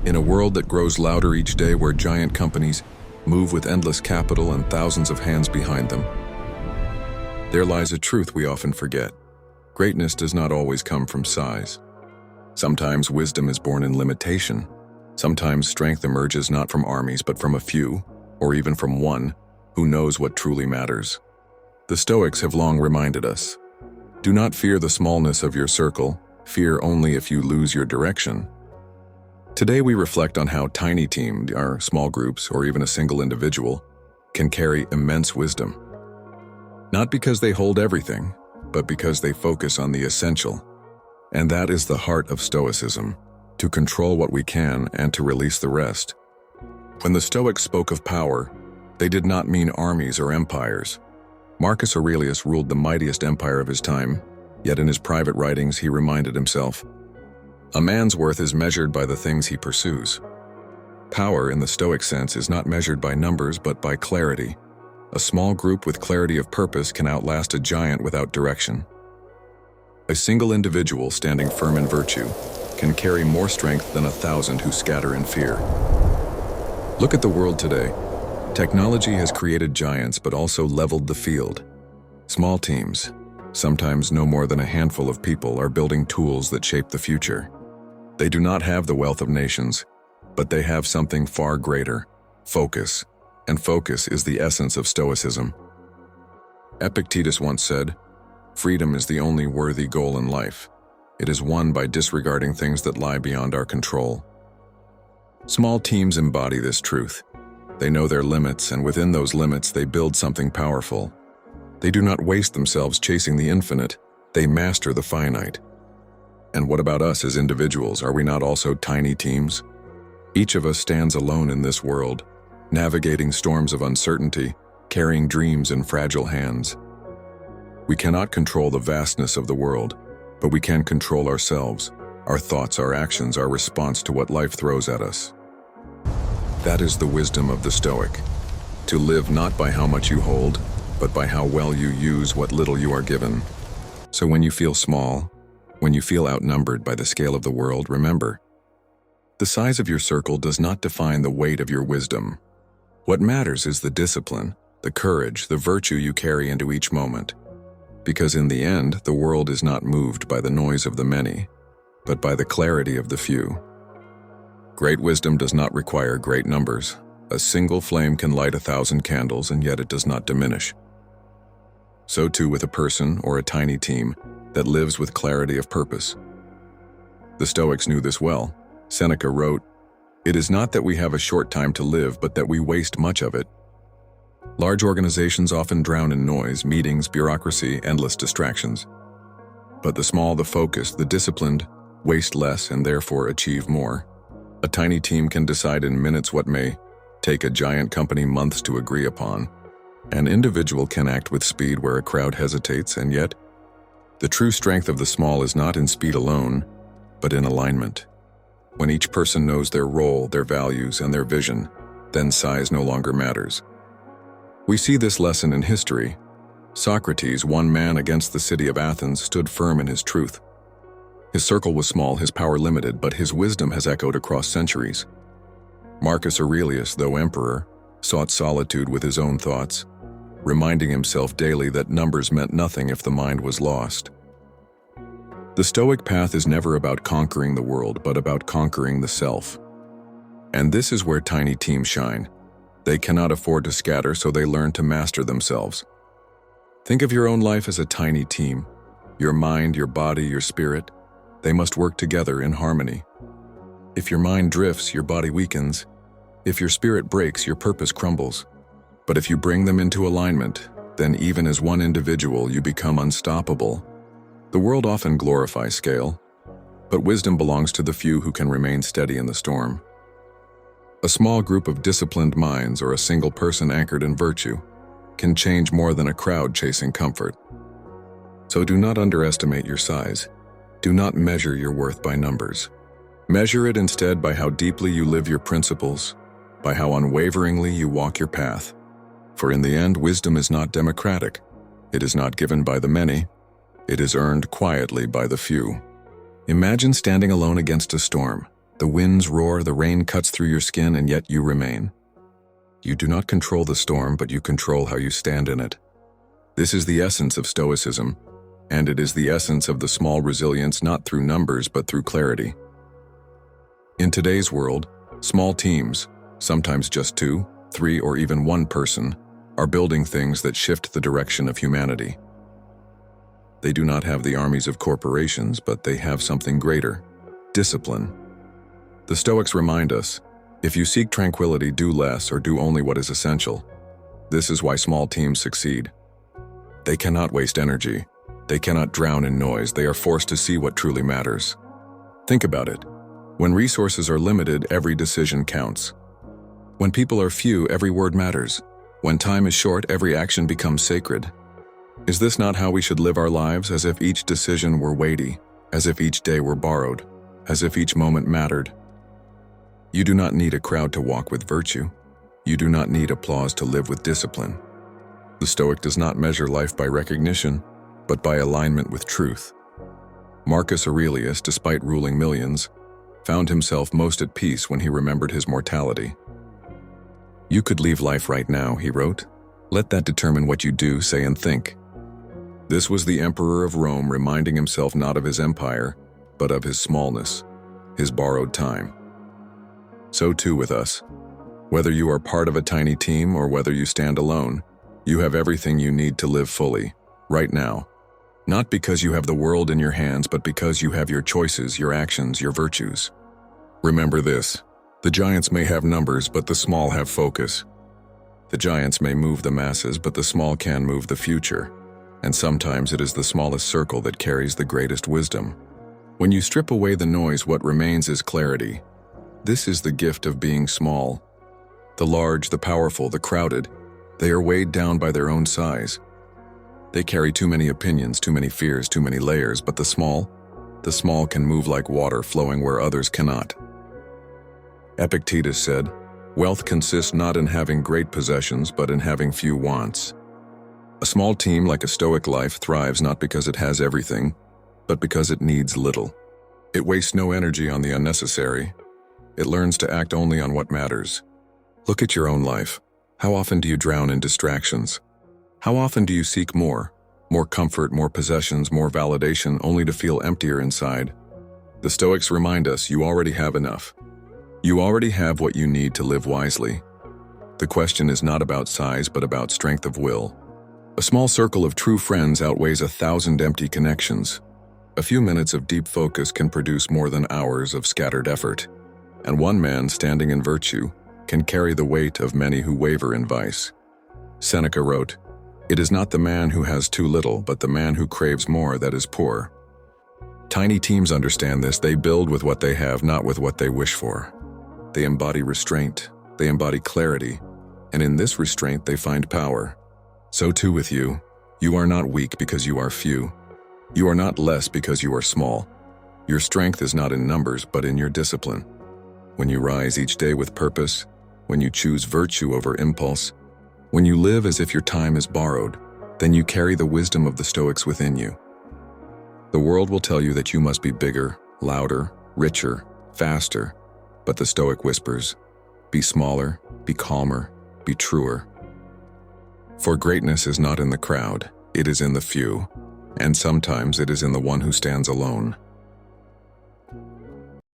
In a world that grows louder each day, where giant companies move with endless capital and thousands of hands behind them, there lies a truth we often forget. Greatness does not always come from size. Sometimes wisdom is born in limitation. Sometimes strength emerges not from armies but from a few, or even from one, who knows what truly matters. The Stoics have long reminded us, do not fear the smallness of your circle, fear only if you lose your direction. Today we reflect on how tiny teams, our small groups, or even a single individual, can carry immense wisdom. Not because they hold everything, but because they focus on the essential. And that is the heart of Stoicism, to control what we can and to release the rest. When the Stoics spoke of power, they did not mean armies or empires. Marcus Aurelius ruled the mightiest empire of his time, yet in his private writings he reminded himself, a man's worth is measured by the things he pursues. Power, in the Stoic sense, is not measured by numbers but by clarity. A small group with clarity of purpose can outlast a giant without direction. A single individual standing firm in virtue can carry more strength than 1,000 who scatter in fear. Look at the world today. Technology has created giants but also leveled the field. Small teams, sometimes no more than a handful of people, are building tools that shape the future. They do not have the wealth of nations, but they have something far greater, focus. And focus is the essence of Stoicism. Epictetus once said, freedom is the only worthy goal in life. It is won by disregarding things that lie beyond our control. Small teams embody this truth. They know their limits, and within those limits they build something powerful. They do not waste themselves chasing the infinite, they master the finite. And what about us as individuals? Are we not also tiny teams? Each of us stands alone in this world, navigating storms of uncertainty, carrying dreams in fragile hands. We cannot control the vastness of the world, but we can control ourselves, our thoughts, our actions, our response to what life throws at us. That is the wisdom of the Stoic, to live not by how much you hold, but by how well you use what little you are given. So when you feel small, when you feel outnumbered by the scale of the world, remember, the size of your circle does not define the weight of your wisdom. What matters is the discipline, the courage, the virtue you carry into each moment. Because in the end, the world is not moved by the noise of the many, but by the clarity of the few. Great wisdom does not require great numbers. A single flame can light 1,000 candles, and yet it does not diminish. So too with a person or a tiny team that lives with clarity of purpose. The Stoics knew this well. Seneca wrote, "It is not that we have a short time to live, but that we waste much of it." Large organizations often drown in noise, meetings, bureaucracy, endless distractions. But the small, the focused, the disciplined, waste less and therefore achieve more. A tiny team can decide in minutes what may take a giant company months to agree upon. An individual can act with speed where a crowd hesitates, and yet, the true strength of the small is not in speed alone, but in alignment. When each person knows their role, their values, and their vision, then size no longer matters. We see this lesson in history. Socrates, one man against the city of Athens, stood firm in his truth. His circle was small, his power limited, but his wisdom has echoed across centuries. Marcus Aurelius, though emperor, sought solitude with his own thoughts, reminding himself daily that numbers meant nothing if the mind was lost. The Stoic path is never about conquering the world, but about conquering the self. And this is where tiny teams shine. They cannot afford to scatter, so they learn to master themselves. Think of your own life as a tiny team. Your mind, your body, your spirit, they must work together in harmony. If your mind drifts, your body weakens. If your spirit breaks, your purpose crumbles. But if you bring them into alignment, then even as one individual, you become unstoppable. The world often glorifies scale, but wisdom belongs to the few who can remain steady in the storm. A small group of disciplined minds or a single person anchored in virtue can change more than a crowd chasing comfort. So do not underestimate your size. Do not measure your worth by numbers. Measure it instead by how deeply you live your principles, by how unwaveringly you walk your path. For in the end, wisdom is not democratic. It is not given by the many. It is earned quietly by the few. Imagine standing alone against a storm, The winds roar, the rain cuts through your skin, and yet you remain. You do not control the storm, but you control how you stand in it. This is the essence of Stoicism, and it is the essence of the small resilience not through numbers but through clarity. In today's world, small teams, sometimes just 2, 3, or even 1 person, are building things that shift the direction of humanity. They do not have the armies of corporations, but they have something greater: discipline. The Stoics remind us, if you seek tranquility, do less or do only what is essential. This is why small teams succeed. They cannot waste energy. They cannot drown in noise. They are forced to see what truly matters. Think about it. When resources are limited, every decision counts. When people are few, every word matters. When time is short, every action becomes sacred. Is this not how we should live our lives, as if each decision were weighty, as if each day were borrowed, as if each moment mattered? You do not need a crowd to walk with virtue. You do not need applause to live with discipline. The Stoic does not measure life by recognition, but by alignment with truth. Marcus Aurelius, despite ruling millions, found himself most at peace when he remembered his mortality. "You could leave life right now," he wrote. "Let that determine what you do, say, and think." This was the Emperor of Rome reminding himself not of his empire, but of his smallness, his borrowed time. So too with us. Whether you are part of a tiny team or whether you stand alone, you have everything you need to live fully, right now. Not because you have the world in your hands, but because you have your choices, your actions, your virtues. Remember this: the giants may have numbers, but the small have focus. The giants may move the masses, but the small can move the future. And sometimes it is the smallest circle that carries the greatest wisdom. When you strip away the noise, what remains is clarity. This is the gift of being small. The large, the powerful, the crowded, they are weighed down by their own size. They carry too many opinions, too many fears, too many layers, but the small can move like water flowing where others cannot. Epictetus said, "Wealth consists not in having great possessions, but in having few wants." A small team, like a Stoic life, thrives not because it has everything, but because it needs little. It wastes no energy on the unnecessary. It learns to act only on what matters. Look at your own life. How often do you drown in distractions? How often do you seek more comfort, more possessions, more validation, only to feel emptier inside? The Stoics remind us you already have enough. You already have what you need to live wisely. The question is not about size, but about strength of will. A small circle of true friends outweighs 1,000 empty connections. A few minutes of deep focus can produce more than hours of scattered effort. And one man standing in virtue can carry the weight of many who waver in vice. Seneca wrote, "It is not the man who has too little, but the man who craves more that is poor." Tiny teams understand this. They build with what they have, not with what they wish for. They embody restraint. They embody clarity. And in this restraint, they find power. So too with you. You are not weak because you are few. You are not less because you are small. Your strength is not in numbers, but in your discipline. When you rise each day with purpose, when you choose virtue over impulse, when you live as if your time is borrowed, then you carry the wisdom of the Stoics within you. The world will tell you that you must be bigger, louder, richer, faster, but the Stoic whispers, be smaller, be calmer, be truer. For greatness is not in the crowd, it is in the few, and sometimes it is in the one who stands alone.